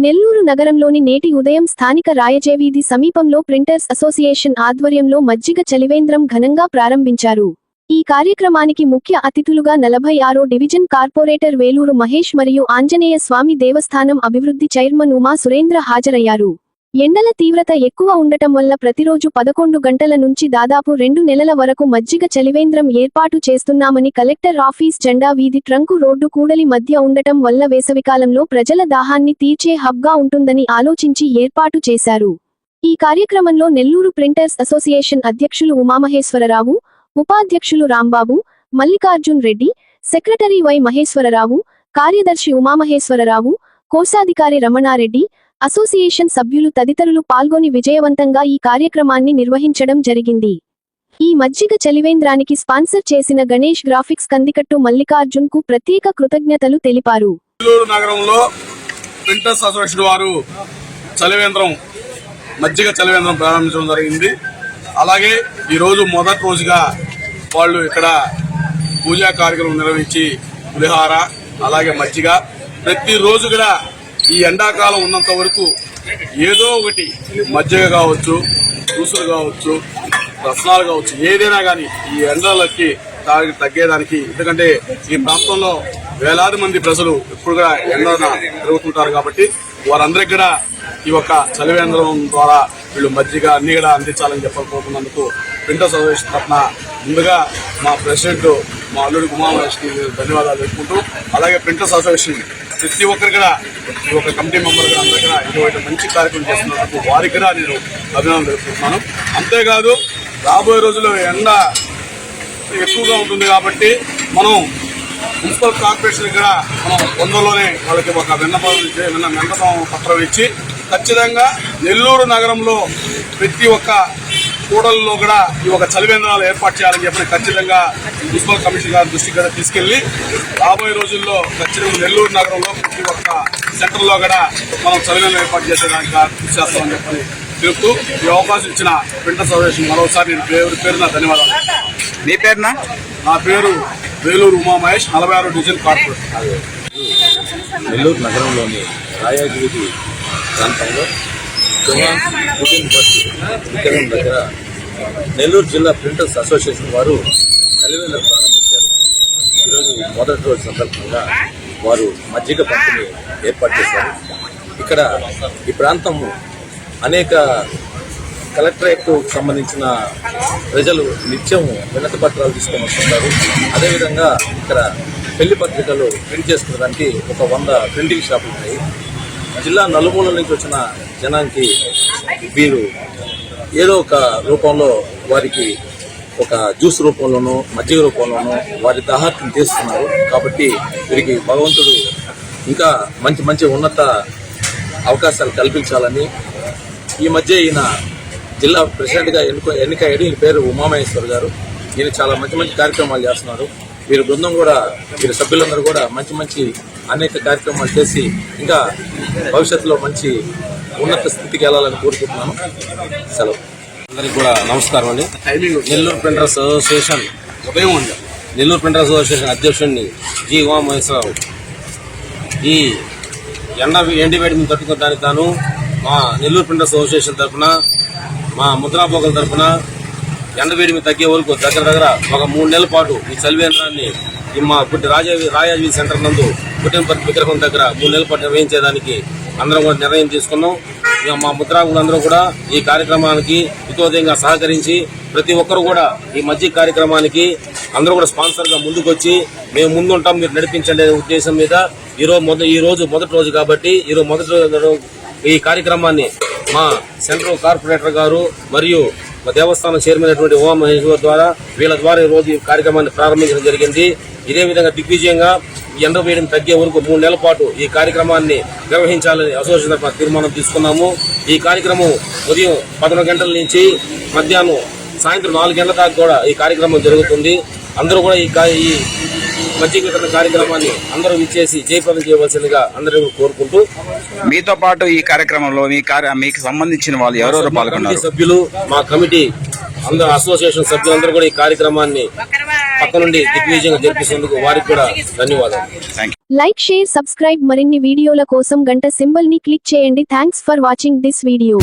నెల్లూరు నగరంలోని నేటి ఉదయం స్థానిక రాయజేవీధి సమీపంలో ప్రింటర్స్ అసోసియేషన్ ఆధ్వర్యంలో మజ్జిగ చలివేంద్రం ఘనంగా ప్రారంభించారు. ఈ కార్యక్రమానికి ముఖ్య అతిథులుగా 46వ డివిజన్ కార్పొరేటర్ వేలూరు మహేష్ మరియు ఆంజనేయ స్వామి దేవస్థానం అభివృద్ధి చైర్మన్ ఉమా సురేంద్ర హాజరయ్యారు. ఎండల తీవ్రత ఎక్కువ ఉండటం వల్ల ప్రతిరోజు 11 గంటల నుంచి దాదాపు 2 నెలల వరకు మజ్జిగ చలివేంద్రం ఏర్పాటు చేస్తున్నామని కలెక్టర్ ఆఫీస్ జెండా వీధి ట్రంకు రోడ్డు కూడలి మధ్య ఉండటం వల్ల వేసవికాలంలో ప్రజల దాహాన్ని తీర్చే హబ్గా ఉంటుందని ఆలోచించి ఏర్పాటు చేశారు. ఈ కార్యక్రమంలో నెల్లూరు ప్రింటర్స్ అసోసియేషన్ అధ్యక్షులు ఉమామహేశ్వరరావు, ఉపాధ్యక్షులు రాంబాబు, మల్లికార్జున్ రెడ్డి, సెక్రటరీ వై మహేశ్వరరావు, కార్యదర్శి ఉమామహేశ్వరరావు, కోశాధికారి రమణారెడ్డి, అసోసియేషన్ సభ్యులు తదితరులు పాల్గొని విజయవంతంగా ఈ కార్యక్రమాన్ని నిర్వహించడం జరిగింది. ఈ మజ్జిగ చలివేంద్రానికి స్పాన్సర్ చేసిన గణేష్ గ్రాఫిక్స్ కందికట్టు మల్లికార్జున్ కు ప్రత్యేక కృతజ్ఞతలు తెలిపారు. నెల్లూరు నగరంలో ప్రింటర్స్ అసోసియేషన్ వారు మజ్జిగ చలివేంద్రం ప్రారంభించడం జరిగింది. అలాగే ఈ రోజు మొదటి రోజుగా వాళ్ళు ఇక్కడ పూజా కార్యక్రమం నిర్వహించి పులిహార అలాగే మజ్జిగ ప్రతిరోజు కూడా ఈ ఎండాకాలం ఉన్నంత వరకు ఏదో ఒకటి మజ్జిగ కావచ్చు, జ్యూసులు కావచ్చు, రసనాలు కావచ్చు, ఏదైనా కానీ ఈ ఎండలకి తగ్గేదానికి. ఎందుకంటే ఈ ప్రాంతంలో వేలాది మంది ప్రజలు ఎప్పుడు కూడా ఎండన తిరుగుతుంటారు కాబట్టి వారందరికీ కూడా ఈ యొక్క చలివేంద్రం ద్వారా వీళ్ళు మజ్జిగ అన్ని కూడా అందించాలని చెప్పకపోతున్నందుకు ప్రింటర్స్ అసోసియేషన్ తరఫున ముందుగా మా ప్రెసిడెంట్ మా అల్లుడి ఉమామహేష్కి ధన్యవాదాలు తెలుపుకుంటూ, అలాగే ప్రింటర్స్ అసోసియేషన్ ప్రతి ఒక్కరి కూడా ఈ ఒక కమిటీ మెంబర్ కూడా అందరూ కూడా ఇటువంటి మంచి కార్యక్రమం చేస్తున్నందుకు వారికి కూడా నేను అభినందనలు తెలుపుతున్నాను. అంతేకాదు రాబోయే రోజుల్లో ఎండ ఎక్కువగా ఉంటుంది కాబట్టి మనం మున్సిపల్ కార్పొరేషన్ కూడా మనం తొందరలోనే వాళ్ళకి ఒక విన్నపం పత్రం ఇచ్చి ఖచ్చితంగా నెల్లూరు నగరంలో ప్రతి ఒక్క కూడల్లో కూడా ఈ ఒక చలివేంద్రాలు ఏర్పాటు చేయాలని చెప్పి ఖచ్చితంగా మున్సిపల్ కమిషనర్ గారి దృష్టికి కూడా తీసుకెళ్లి రాబోయే రోజుల్లో ఖచ్చితంగా నెల్లూరు నగరంలో ప్రతి ఒక్క సెంటర్లో కూడా మనం చలివేంద్రం ఏర్పాటు చేసేదానికి కృషి చేస్తామని చెప్పి తెలుపుతూ ఈ అవకాశం ఇచ్చిన ప్రింటర్స్ అసోసియేషన్ మరోసారి నేను పేరున ధన్యవాదాలు. మీ పేరున? నా పేరు వేలూరు ఉమామహేష్, 46వ డివిజన్ కార్పొరేటర్. నెల్లూరు నగరంలోని రాయజీవీధి ప్రాంతంలో పుట్టిన బస్సు విగ్రహం దగ్గర నెల్లూరు జిల్లా ప్రింటర్స్ అసోసియేషన్ వారు చలివేంద్రం ప్రారంభించారు. ఈరోజు మొదటి రోజు సందర్భంగా వారు మజ్జిగ పంపిణీ ఏర్పాటు చేశారు. ఇక్కడ ఈ ప్రాంతం అనేక కలెక్టరేట్కు సంబంధించిన ప్రజలు నిత్యం వినతి పత్రాలు తీసుకొని వస్తుంటారు. అదేవిధంగా ఇక్కడ పెళ్లి పత్రికలు ప్రింట్ చేసుకోవడానికి ఒక 100 ప్రింటింగ్ షాపులు ఉన్నాయి. జిల్లా నలుమూలల నుంచి వచ్చిన జనానికి వీరు ఏదో ఒక రూపంలో వారికి ఒక జ్యూస్ రూపంలోనూ మజ్జిగ రూపంలోనూ వారి దాహార్తిని తీస్తున్నారు. కాబట్టి వీరికి భగవంతుడు ఇంకా మంచి మంచి ఉన్నత అవకాశాలు కల్పించాలని ఈ మధ్య ఈయన జిల్లా ప్రెసిడెంట్గా ఎన్నికయ్యాడు. ఈయన పేరు ఉమామహేశ్వర్ గారు. ఈయన చాలా మంచి మంచి కార్యక్రమాలు చేస్తున్నారు. వీరి బృందం కూడా వీరి సభ్యులందరూ కూడా మంచి మంచి అనేక కార్యక్రమాలు చేసి ఇంకా భవిష్యత్తులో మంచి ఉన్నత స్థితికి వెళ్ళాలని కోరుకుంటున్నాను. సెలవు. అందరికీ కూడా నమస్కారం అండి. నెల్లూరు ప్రింటర్స్ అసోసియేషన్ అధ్యక్షుడిని జి ఉమామహేశ్వరరావు. ఈ ఎండవేడి మీద తట్టుకోవడానికి తాను మా నెల్లూరు ప్రింటర్స్ అసోసియేషన్ తరఫున, మా ముద్రాపోకల తరఫున ఎండవేడి మీద తగ్గే వరకు దగ్గర ఒక 3 నెలల పాటు ఈ చలివేంద్రాన్ని మా రాయజీవీధి సెంటర్ నందు పుట్టినపర్తి విగ్రహం దగ్గర 3 నెలల పాటు నిర్వహించేదానికి అందరం కూడా నిర్ణయం తీసుకున్నాం. మా ముద్రాకులందరూ కూడా ఈ కార్యక్రమానికి హితోదయంగా సహకరించి ప్రతి ఒక్కరు కూడా ఈ మజ్జిగ కార్యక్రమానికి అందరూ కూడా స్పాన్సర్గా ముందుకొచ్చి మేము ముందుంటాం, మీరు నడిపించండి అనే ఉద్దేశం మీద ఈ రోజు మొదటి రోజు కాబట్టి ఈ కార్యక్రమాన్ని మా సెంట్రల్ కార్పొరేటర్ గారు మరియు మా దేవస్థానం చైర్మన్ అయినటువంటి ఉమామహేశ్వర్ ద్వారా వీళ్ళ ద్వారా ఈ రోజు ఈ కార్యక్రమాన్ని ప్రారంభించడం జరిగింది. ఇదే విధంగా దిగ్విజయంగా ఎండ వేడిని తగ్గే వరకు 3 నెలల పాటు ఈ కార్యక్రమాన్ని నిర్వహించాలని అసోసియేషన్ తరఫున తీర్మానం తీసుకున్నాము. ఈ కార్యక్రమం ఉదయం 11 గంటల నుంచి మధ్యాహ్నం సాయంత్రం 4 గంటల దాకా కూడా ఈ కార్యక్రమం జరుగుతుంది. అందరూ కూడా ఈ మజ్జిగ వితరణ కార్యక్రమాన్ని అందరూ ఇచ్చేసి జయప్రదం చేయవలసిందిగా అందరూ కోరుకుంటూ, మీతో పాటు ఈ కార్యక్రమంలో మీకు సంబంధించిన వాళ్ళు ఎవరెవరు పాల్గొన్నారు? సభ్యులు, మా కమిటీ అందరు అసోసియేషన్ సభ్యులందరూ కూడా ఈ కార్యక్రమాన్ని పక్క నుండి దిగ్విజయంగా జరిపిస్తున్నందుకు వారికి కూడా ధన్యవాదాలు. Like, share, subscribe. మరిన్ని వీడియోల కోసం గంట సింబల్ ని క్లిక్ చేయండి. Thanks for watching this video.